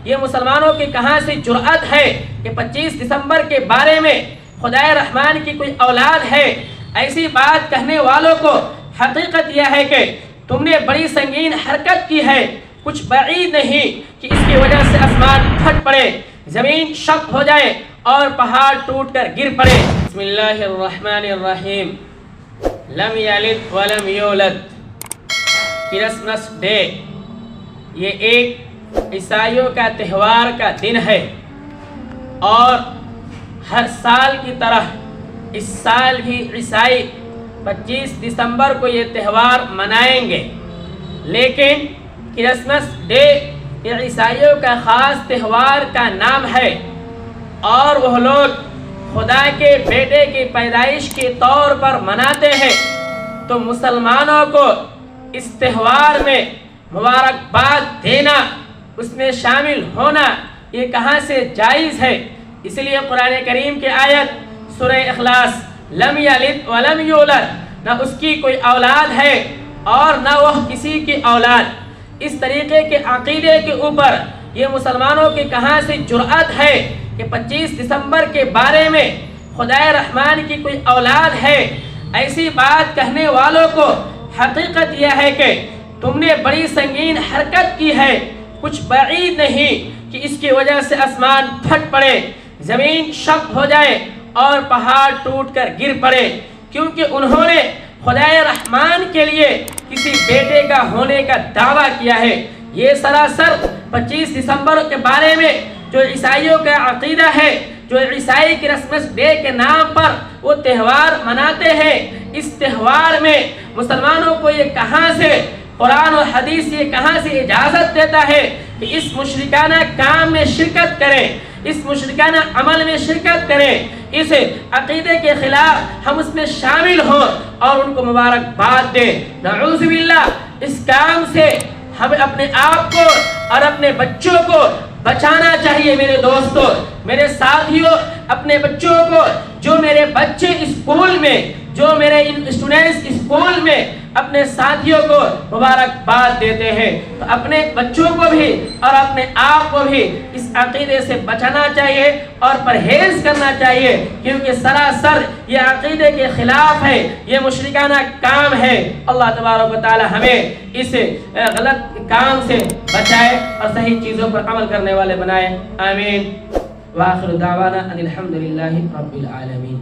یہ مسلمانوں کی کہاں سے جرأت ہے کہ 25 دسمبر کے بارے میں خدائے رحمان کی کوئی اولاد ہے؟ ایسی بات کہنے والوں کو حقیقت یہ ہے کہ تم نے بڑی سنگین حرکت کی ہے۔ کچھ بعید نہیں کہ اس کی وجہ سے آسمان پھٹ پڑے، زمین شق ہو جائے اور پہاڑ ٹوٹ کر گر پڑے۔ بسم اللہ الرحمن الرحیم۔ لم یلد ولم یولد، کرسمس ڈے یہ ایک عیسائیوں کا تہوار کا دن ہے، اور ہر سال کی طرح اس سال بھی عیسائی 25 دسمبر کو یہ تہوار منائیں گے، لیکن کرسمس ڈے یہ عیسائیوں کا خاص تہوار کا نام ہے، اور وہ لوگ خدا کے بیٹے کی پیدائش کے طور پر مناتے ہیں۔ تو مسلمانوں کو اس تہوار میں مبارکباد دینا، اس میں شامل ہونا یہ کہاں سے جائز ہے؟ اس لیے قرآن کریم کی آیت سورہ اخلاص، لم یلد ولم یولد، نہ اس کی کوئی اولاد ہے اور نہ وہ کسی کی اولاد، اس طریقے کے عقیدے کے اوپر یہ مسلمانوں کی کہاں سے جرأت ہے کہ 25 دسمبر کے بارے میں خدائے رحمان کی کوئی اولاد ہے؟ ایسی بات کہنے والوں کو حقیقت یہ ہے کہ تم نے بڑی سنگین حرکت کی ہے۔ کچھ بعید نہیں کہ اس کی وجہ سے آسمان پھٹ پڑے، زمین شق ہو جائے اور پہاڑ ٹوٹ کر گر پڑے، کیونکہ انہوں نے خدائے رحمان کے لیے کسی بیٹے کا ہونے کا دعویٰ کیا ہے۔ یہ سراسر 25 دسمبر کے بارے میں جو عیسائیوں کا عقیدہ ہے، جو عیسائی کرسمس ڈے کے نام پر وہ تہوار مناتے ہیں، اس تہوار میں مسلمانوں کو یہ کہاں سے قرآن و حدیث یہ کہاں سے اجازت دیتا ہے کہ اس مشرکانہ کام میں شرکت کریں، اس مشرکانہ عمل میں شرکت کریں، اس عقیدے کے خلاف ہم اس میں شامل ہوں اور ان کو مبارکباد دیں؟ نعوذ باللہ، اس کام سے ہمیں اپنے آپ کو اور اپنے بچوں کو بچانا چاہیے۔ میرے دوستوں، میرے ساتھیوں، اپنے بچوں کو، جو میرے بچے اسکول میں، جو میرے اسٹوڈنٹس اسکول میں اپنے ساتھیوں کو مبارکباد دیتے ہیں، تو اپنے بچوں کو بھی اور اپنے آپ کو بھی اس عقیدے سے بچانا چاہیے اور پرہیز کرنا چاہیے، کیونکہ سراسر یہ عقیدے کے خلاف ہے، یہ مشرکانہ کام ہے۔ اللہ تبارک و تعالی ہمیں اس غلط کام سے بچائے اور صحیح چیزوں پر عمل کرنے والے بنائے، آمین۔ وآخر دعوانا ان الحمد للہ رب العالمین۔